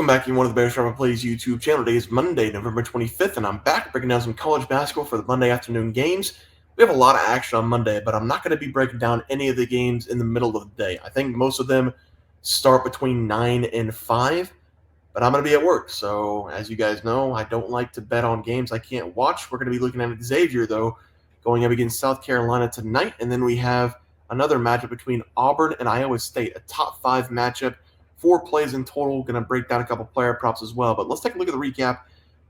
back to one of the Bears Travel Plays YouTube channel. Today is Monday, November 25th, and I'm back breaking down some college basketball for the Monday afternoon games. We have a lot of action on Monday, but I'm not going to be breaking down any of the games in the middle of the day. I think most of them start between 9 and 5, but I'm going to be at work. So, as you guys know, I don't like to bet on games I can't watch. We're going to be looking at Xavier, though, going up against South Carolina tonight, and then we have another matchup between Auburn and Iowa State, a top 5 matchup. 4 plays in total. Going to break down a couple player props as well. But let's take a look at the recap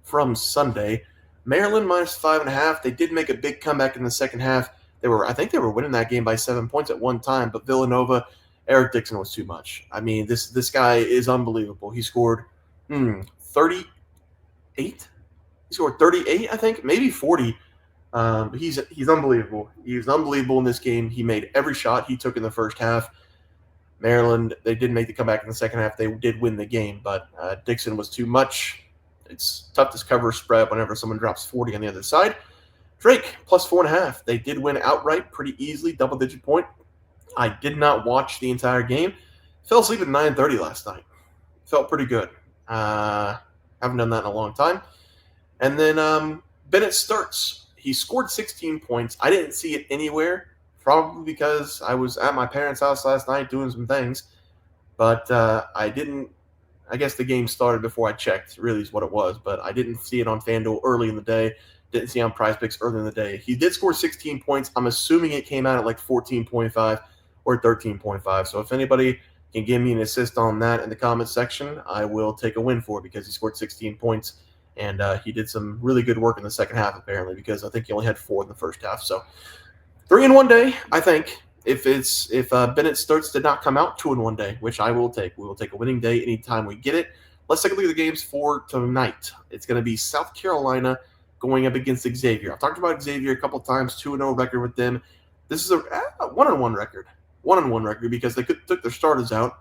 from Sunday. Maryland minus 5.5. They did make a big comeback in the second half. I think they were winning that game by 7 points at one time. But Villanova, Eric Dixon was too much. I mean, this guy is unbelievable. He scored 38. He scored 38, I think, maybe 40. He's unbelievable. He was unbelievable in this game. He made every shot he took in the first half. Maryland, they did make the comeback in the second half. They did win the game, but Dixon was too much. It's tough to cover a spread whenever someone drops 40 on the other side. Drake, plus 4.5. They did win outright pretty easily, double-digit point. I did not watch the entire game. Fell asleep at 9:30 last night. Felt pretty good. Haven't done that in a long time. And then Bennett starts. He scored 16 points. I didn't see it anywhere. Probably because I was at my parents' house last night doing some things. But I guess the game started before I checked, really is what it was. But I didn't see it on FanDuel early in the day. Didn't see it on PrizePicks early in the day. He did score 16 points. I'm assuming it came out at like 14.5 or 13.5. So if anybody can give me an assist on that in the comments section, I will take a win for it because he scored 16 points. And he did some really good work in the second half, apparently, because I think he only had 4 in the first half. So 3 in 1 day, I think. If Bennett starts did not come out, 2 in 1 day, which I will take. We will take a winning day anytime we get it. Let's take a look at the games for tonight. It's going to be South Carolina going up against Xavier. I've talked about Xavier a couple times, 2-0 record with them. This is a 1-1 record. 1-1 record because they took their starters out.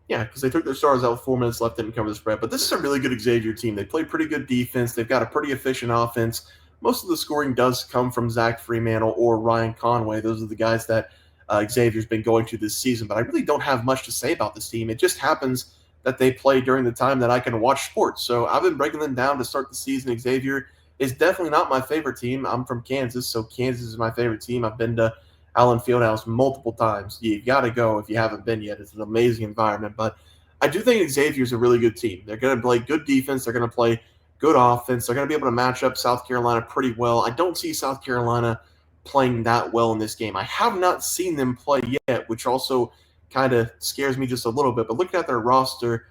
Yeah, because they took their starters out with 4 minutes left, didn't cover the spread. But this is a really good Xavier team. They play pretty good defense. They've got a pretty efficient offense. Most of the scoring does come from Zach Fremantle or Ryan Conway. Those are the guys that Xavier's been going to this season. But I really don't have much to say about this team. It just happens that they play during the time that I can watch sports. So I've been breaking them down to start the season. Xavier is definitely not my favorite team. I'm from Kansas, so Kansas is my favorite team. I've been to Allen Fieldhouse multiple times. You got to go if you haven't been yet. It's an amazing environment. But I do think Xavier's a really good team. They're going to play good defense. They're going to play good offense. They're going to be able to match up South Carolina pretty well. I don't see South Carolina playing that well in this game. I have not seen them play yet, which also kind of scares me just a little bit. But looking at their roster,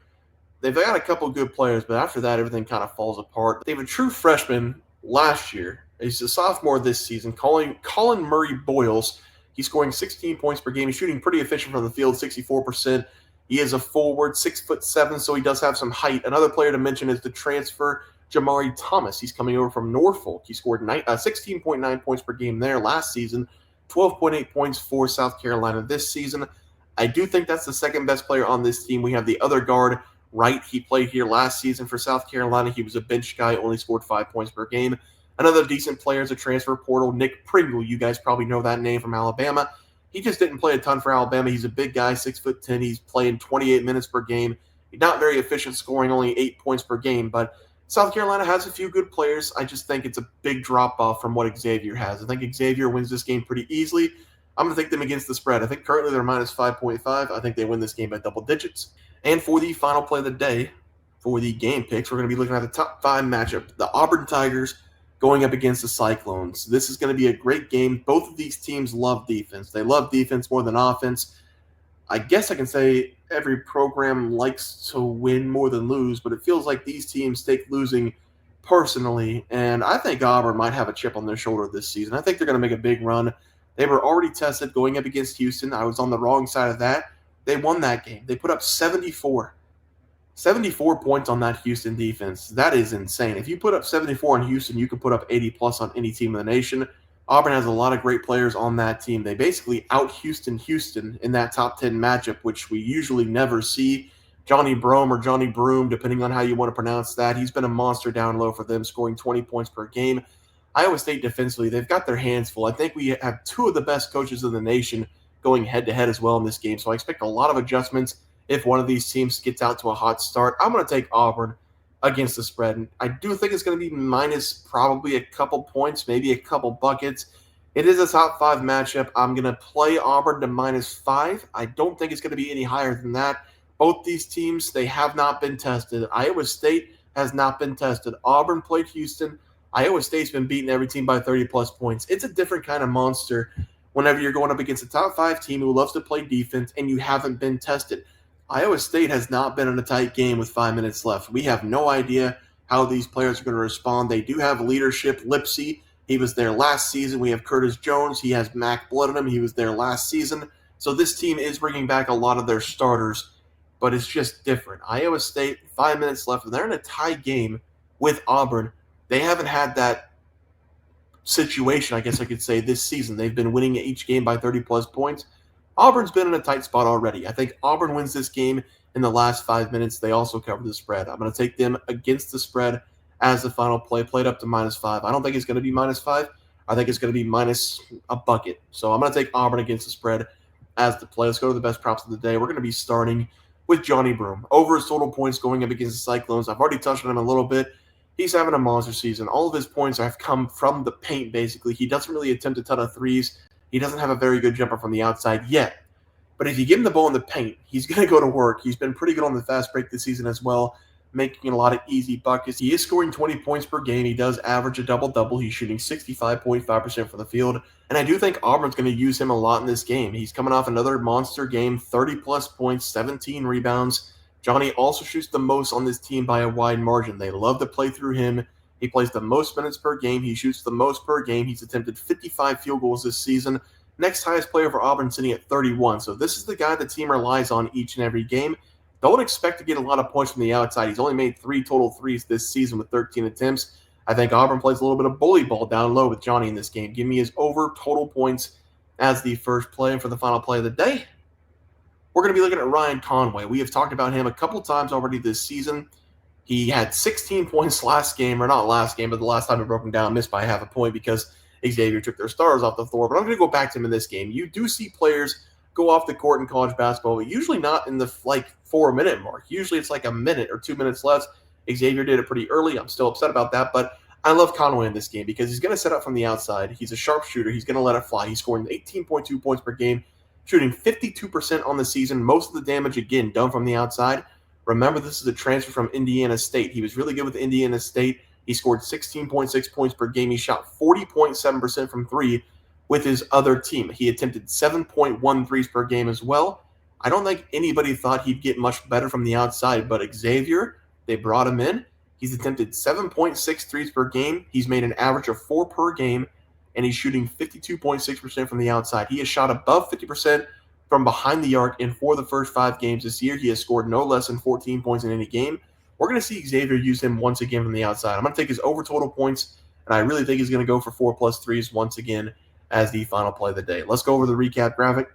they've got a couple good players, but after that, everything kind of falls apart. They have a true freshman last year. He's a sophomore this season, Colin Murray Boyles. He's scoring 16 points per game. He's shooting pretty efficient from the field, 64%. He is a forward, 6'7", so he does have some height. Another player to mention is the transfer Jamari Thomas. He's coming over from Norfolk. He scored 16.9 points per game there last season, 12.8 points for South Carolina this season. I do think that's the second best player on this team. We have the other guard, Wright. He played here last season for South Carolina. He was a bench guy, only scored 5 points per game. Another decent player is a transfer portal, Nick Pringle. You guys probably know that name from Alabama. He just didn't play a ton for Alabama. He's a big guy, 6'10". He's playing 28 minutes per game. He's not very efficient, scoring only 8 points per game, but South Carolina has a few good players. I just think it's a big drop-off from what Xavier has. I think Xavier wins this game pretty easily. I'm going to take them against the spread. I think currently they're minus 5.5. I think they win this game by double digits. And for the final play of the day, for the game picks, we're going to be looking at the top 5 matchup. The Auburn Tigers going up against the Cyclones. This is going to be a great game. Both of these teams love defense. They love defense more than offense. I guess I can say every program likes to win more than lose, but it feels like these teams take losing personally, and I think Auburn might have a chip on their shoulder this season. I think they're going to make a big run. They were already tested going up against Houston. I was on the wrong side of that. They won that game. They put up 74 points on that Houston defense. That is insane. If you put up 74 on Houston, you can put up 80-plus on any team in the nation. Auburn has a lot of great players on that team. They basically out-Houston in that top 10 matchup, which we usually never see. Johnny Broom or Johnny Broom, depending on how you want to pronounce that. He's been a monster down low for them, scoring 20 points per game. Iowa State defensively, they've got their hands full. I think we have 2 of the best coaches in the nation going head-to-head as well in this game, so I expect a lot of adjustments if one of these teams gets out to a hot start. I'm going to take Auburn against the spread. And I do think it's going to be minus probably a couple points, maybe a couple buckets. It is a top 5 matchup. I'm going to play Auburn to -5. I don't think it's going to be any higher than that. Both these teams, they have not been tested. Iowa State has not been tested. Auburn played Houston. Iowa State's been beating every team by 30-plus points. It's a different kind of monster whenever you're going up against a top 5 team who loves to play defense and you haven't been tested. Iowa State has not been in a tight game with 5 minutes left. We have no idea how these players are going to respond. They do have leadership. Lipsey, he was there last season. We have Curtis Jones. He has Mac Blood in him. He was there last season. So this team is bringing back a lot of their starters, but it's just different. Iowa State, 5 minutes left, and they're in a tie game with Auburn. They haven't had that situation, I guess I could say, this season. They've been winning each game by 30-plus points. Auburn's been in a tight spot already. I think Auburn wins this game in the last 5 minutes. They also cover the spread. I'm going to take them against the spread as the final play, played up to -5. I don't think it's going to be -5. I think it's going to be minus a bucket. So I'm going to take Auburn against the spread as the play. Let's go to the best props of the day. We're going to be starting with Johnny Broom. Over his total points going up against the Cyclones. I've already touched on him a little bit. He's having a monster season. All of his points have come from the paint, basically. He doesn't really attempt a ton of threes. He doesn't have a very good jumper from the outside yet. But if you give him the ball in the paint, he's going to go to work. He's been pretty good on the fast break this season as well, making a lot of easy buckets. He is scoring 20 points per game. He does average a double-double. He's shooting 65.5% from the field. And I do think Auburn's going to use him a lot in this game. He's coming off another monster game, 30-plus points, 17 rebounds. Johnny also shoots the most on this team by a wide margin. They love to play through him. He plays the most minutes per game. He shoots the most per game. He's attempted 55 field goals this season. Next highest player for Auburn sitting at 31. So this is the guy the team relies on each and every game. Don't expect to get a lot of points from the outside. He's only made 3 total threes this season with 13 attempts. I think Auburn plays a little bit of bully ball down low with Johnny in this game. Give me his over total points as the first play. And for the final play of the day, we're going to be looking at Ryan Conway. We have talked about him a couple times already this season. He had 16 points last game, or not last game, but the last time it broke him down, missed by half a point because Xavier took their stars off the floor. But I'm going to go back to him in this game. You do see players go off the court in college basketball, but usually not in the 4-minute mark. Usually it's like a minute or 2 minutes left. Xavier did it pretty early. I'm still upset about that, but I love Conway in this game because he's going to set up from the outside. He's a sharpshooter. He's going to let it fly. He's scoring 18.2 points per game, shooting 52% on the season. Most of the damage, again, done from the outside. Remember, this is a transfer from Indiana State. He was really good with Indiana State. He scored 16.6 points per game. He shot 40.7% from 3 with his other team. He attempted 7.1 threes per game as well. I don't think anybody thought he'd get much better from the outside, but Xavier, they brought him in. He's attempted 7.6 threes per game. He's made an average of 4 per game, and he's shooting 52.6% from the outside. He has shot above 50% from behind the arc in 4 of the first 5 games this year. He has scored no less than 14 points in any game. We're going to see Xavier use him once again from the outside. I'm going to take his over total points, and I really think he's going to go for 4+ threes once again as the final play of the day. Let's go over the recap graphic.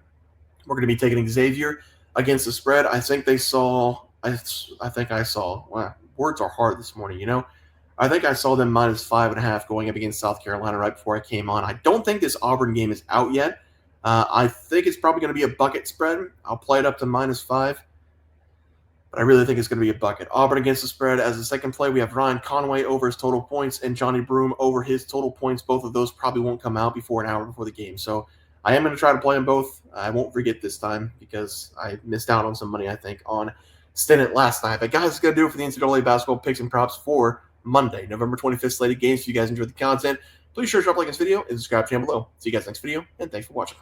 We're going to be taking Xavier against the spread. I think I saw, wow, words are hard this morning, you know. I think I saw them -5.5 going up against South Carolina right before I came on. I don't think this Auburn game is out yet. I think it's probably going to be a bucket spread. I'll play it up to -5. But I really think it's going to be a bucket. Auburn against the spread as the second play. We have Ryan Conway over his total points and Johnny Broom over his total points. Both of those probably won't come out before an hour before the game. So I am going to try to play them both. I won't forget this time because I missed out on some money, I think, on Stennett last night. But guys, it's going to do it for the NCAA basketball picks and props for Monday, November 25th slated games. If you guys enjoyed the content, please sure to drop a like this video and subscribe to the channel below. See you guys next video, and thanks for watching.